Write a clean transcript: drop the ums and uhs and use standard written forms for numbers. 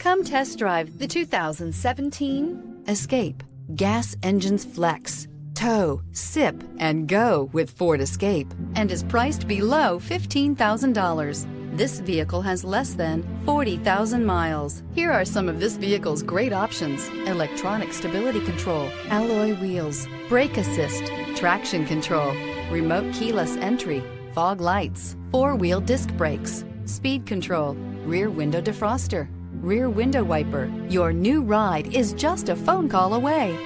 Come test drive the 2017 Escape. Gas engines flex, tow, sip, and go with Ford Escape, and is priced below $15,000. This vehicle has less than 40,000 miles. Here are some of this vehicle's great options: electronic stability control, alloy wheels, brake assist, traction control, remote keyless entry, fog lights, four-wheel disc brakes, speed control, rear window defroster, rear window wiper. Your new ride is just a phone call away.